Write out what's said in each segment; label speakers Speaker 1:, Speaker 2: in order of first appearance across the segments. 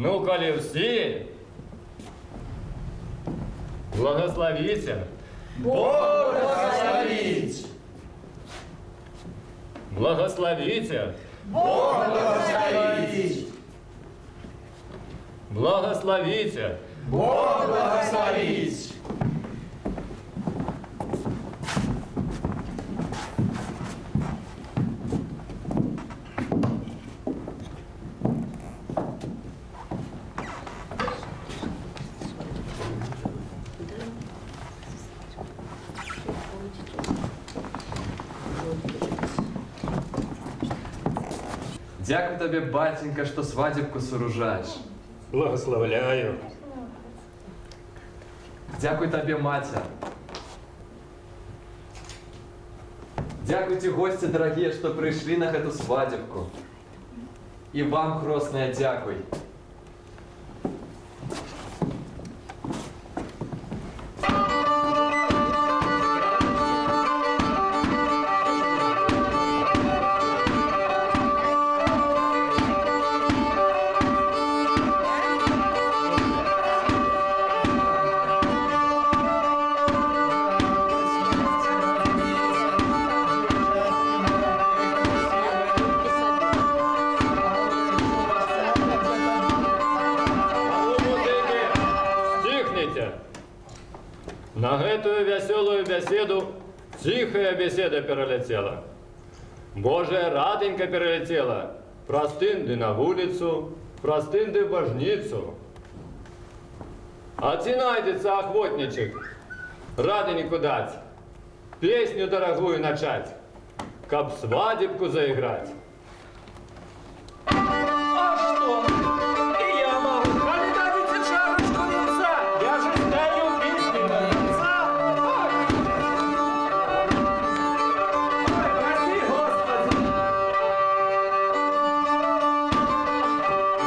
Speaker 1: Ну, коли всі, благословіться.
Speaker 2: Бог благословить!
Speaker 1: Благословіться.
Speaker 2: Бог благословить!
Speaker 1: Благословіться.
Speaker 2: Бог благословить!
Speaker 3: Дякую тобі, батенька, що свадібку сооружаєш.
Speaker 1: Благословляю.
Speaker 3: Дякую тобі, матір. Дякуйте, гости дорогие, что пришли на эту свадебку. И вам, крестная, дякуй.
Speaker 1: На эту веселую беседу тихая беседа перелетела. Божия раденька перелетела. Простынды на улицу, простынды в божницу. А ти найдется охотничек, раденьку дать, песню дорогую начать, каб свадебку заиграть.
Speaker 4: А что? И я могу. Коли дадите шарочку венца, я же спою песню до конца. Ой, прости, Господи.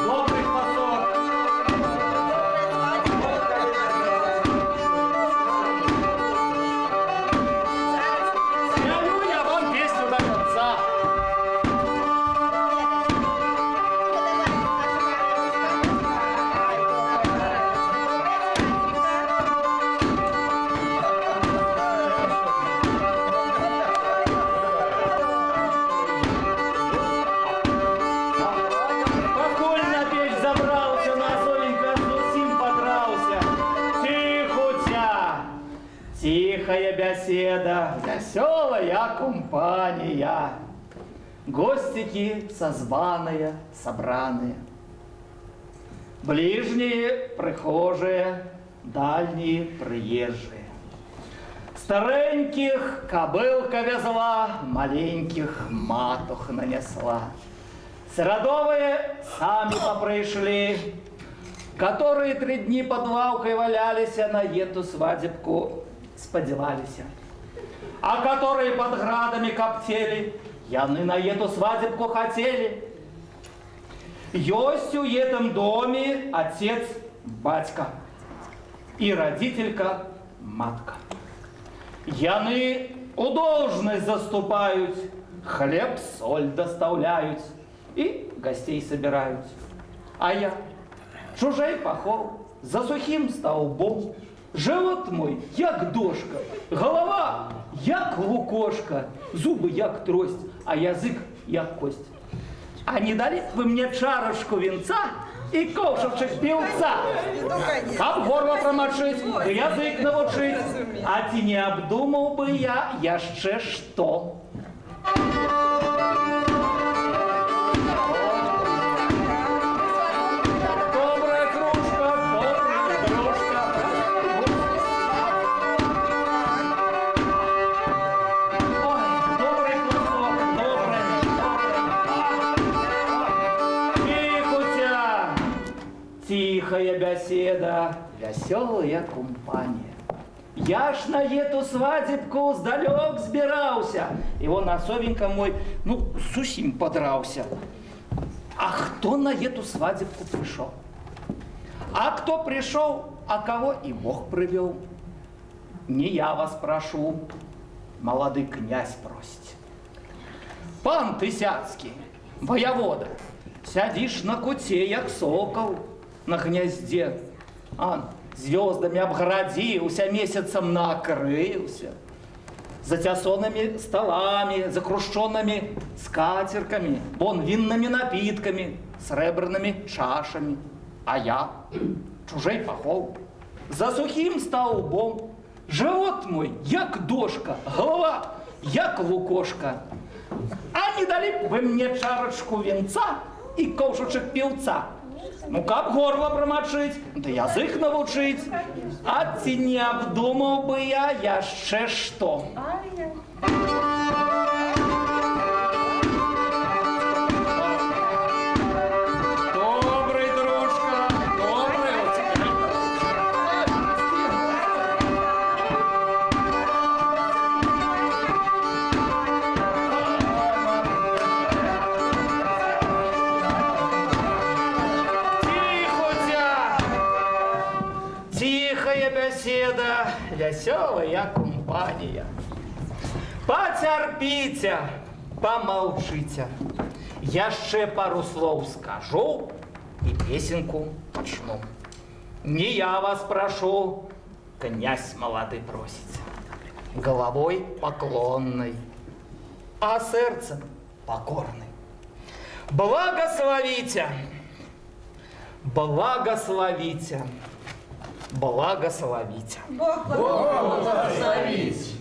Speaker 4: Добрый посол. Спою я вам песню до конца. Покуль на печь забрался, на совенька зусім подрался. Тихотя, тихая беседа, веселая компания. Гостики созваные, собраные. Ближние, прихожие, дальние, приезжие. Стареньких кобылка везла, маленьких матух нанесла. Сиродовые сами попришли, которые 3 дни под лавкой валялись, на эту свадебку сподевались. А которые под градами коптели, яны на эту свадебку хотели. Есть у этом доме отец, батька и родителька, матка. Яны у должность заступают, хлеб, соль доставляют и гостей собирают. А я, чужий пахов, за сухим столбом, живот мой, як дошка, голова, як лукошка, зубы, як трость, а язык, як кость. А не дали вы мне чарочку венца и ковшичек пилца? Как горло промочить, язык научить, а ти не обдумал бы я яще что. Добрая кружка, добрая дружка. Ой, добрый кусок, добрый. Тихотя, тихая беседа, веселая компания. Я ж на эту свадебку сдалек сбирался. И вон особенько мой, ну, сусим подрался. А кто на эту свадебку пришел? А кто пришел, а кого и Бог привел? Не я вас прошу, молодый князь просит. Пан Тысяцкий, воевода, сядишь на куте, як сокол, на гнязде. А звездами обгородился, месяцем накрылся. Затясонными столами, закрушенными скатерками, вон винными напитками, сребряными чашами. А я, чужий похол, за сухим столбом, живот мой, як дошка, голова, як лукошка. А не дали б вы мне чарочку винца и ковшичек пивца? Ну, как горло промочить, да язык навучить. А ці не обдумав би я яще що. Добрий, дружка, добрий. Тихая беседа, веселая компания. Потерпите, помолчите. Я ще пару слов скажу и песенку почну. Не я вас прошу, князь молодый просит, головой поклонной, а сердцем покорный. Благословите, благословите, благословите.
Speaker 2: Бог благословить.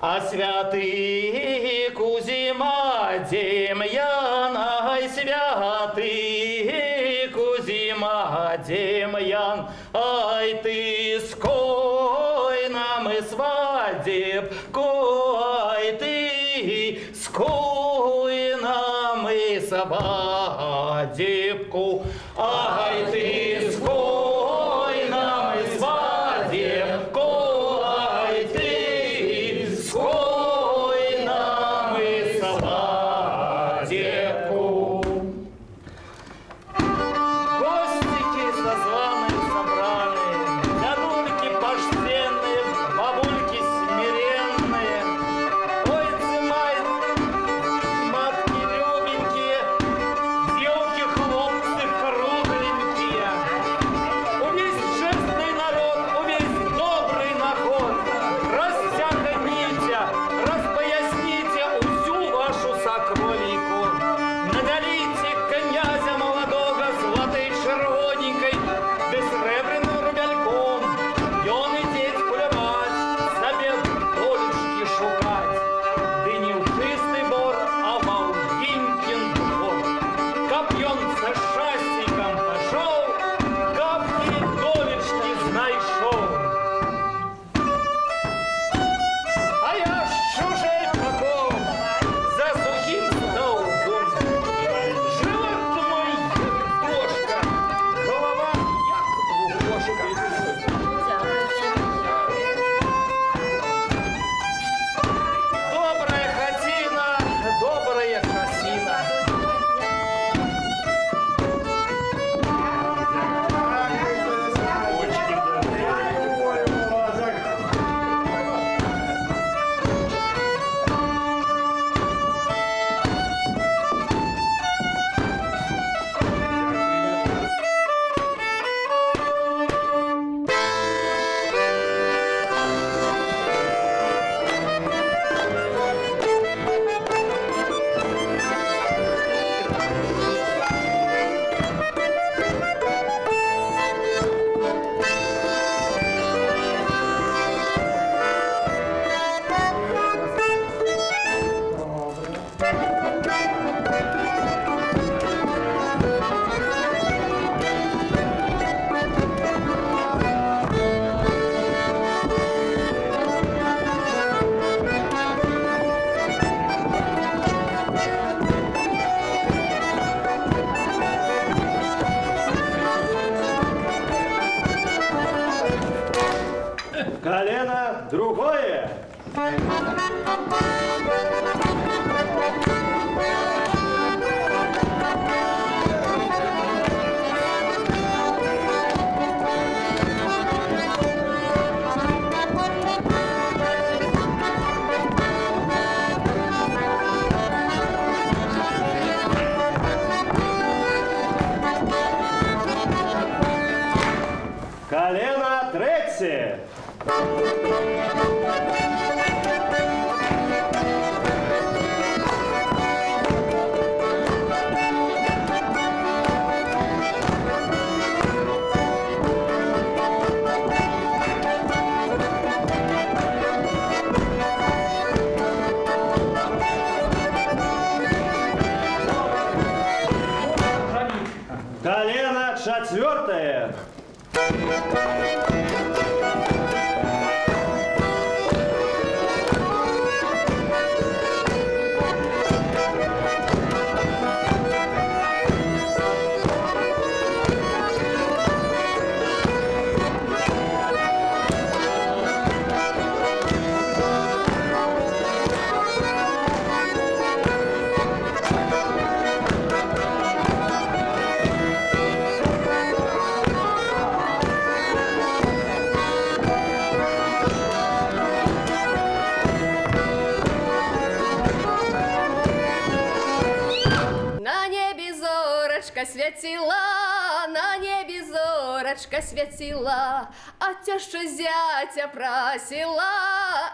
Speaker 4: А святый Кузьма Демьян, ай, святый Кузьма Демьян, ай, ты ской нам и свадебку, ай, ты ской нам и свадебку, ай, ты ской нам и свадебку.
Speaker 5: Колено другое. Колено четвертое.
Speaker 2: На небі зорочка святила, на небі зорочка святила, а теща зятя просила,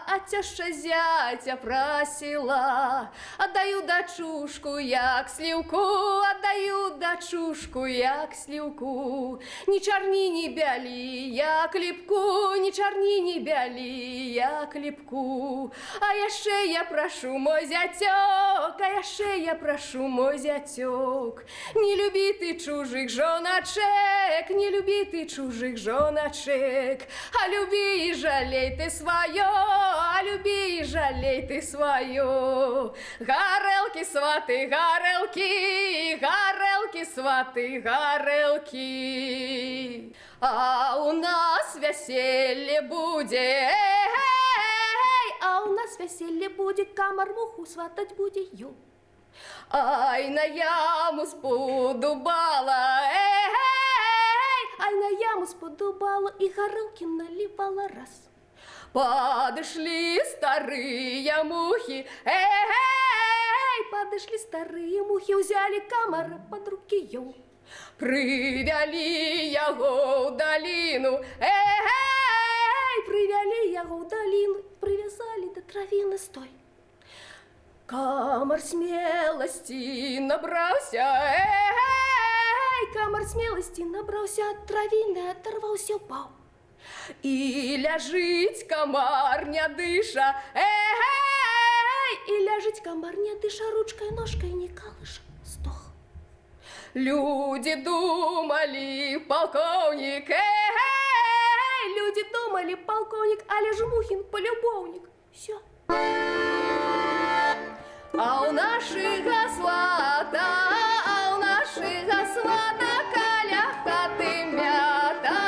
Speaker 2: а теща зятя просила. Отдаю дочушку, як слівку, отдаю дочушку, як слівку. Ні чорні, ні білі, як ліпку, ні чорні, ні білі, як ліпку. А яще я прошу, мой зятьок, а яще я прошу, мой зятьок, не любити чужих жоночек, не любити чужих жоночек, а люби і жалей ти своє, а люби і жалей ти своє. Гарелки, свати, гарелки, гарелки, свати, гарелки. А у нас веселье буде, а у нас веселье буде, камар-муху сватать буде ю. Ай, на яму сподобала, ай, на яму сподобала, и горелки наливала раз. Подошли старые мухи, подошли старые мухи, взяли камара под руки ю. Привели яго в долину, привели яго в долину, привязали до травины стой. Камар смелости набрался, камар смелости набрался, от травины оторвался, упал. И ляжить комар не дыша, и ляжить комар не дыша, ручкой, ножкой не колыша, сдох. Люди думали, полковник, люди думали, полковник, а Мухин полюбовник. Все. А у нашего свата, а у нашего свата каля хаты мята,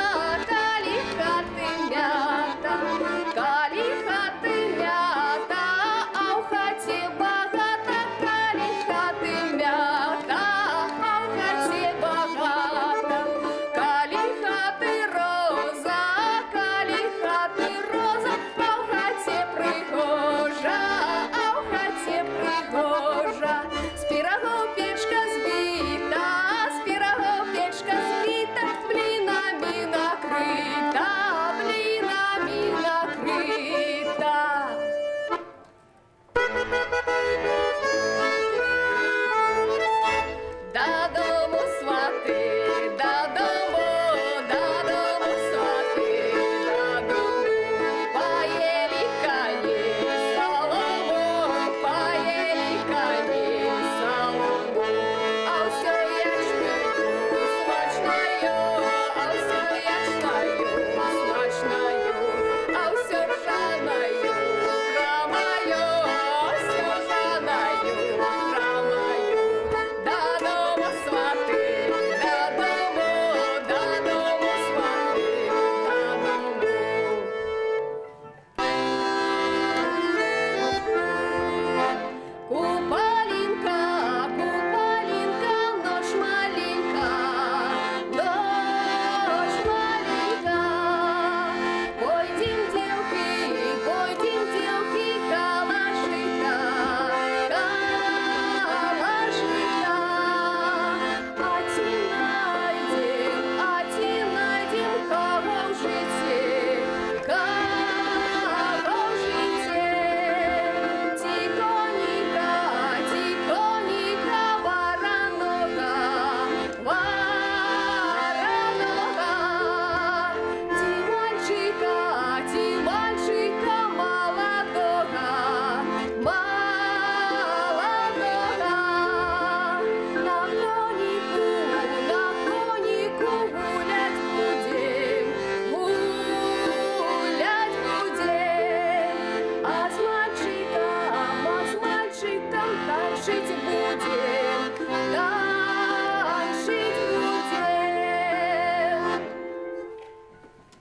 Speaker 2: кали хаты мята, кали хаты мята, а у хате богата, кали хаты мята, а у хате богата, кали хаты роза, кали хаты роза, а у хате прихожа, а у хате прихожа. Спира танчить будем.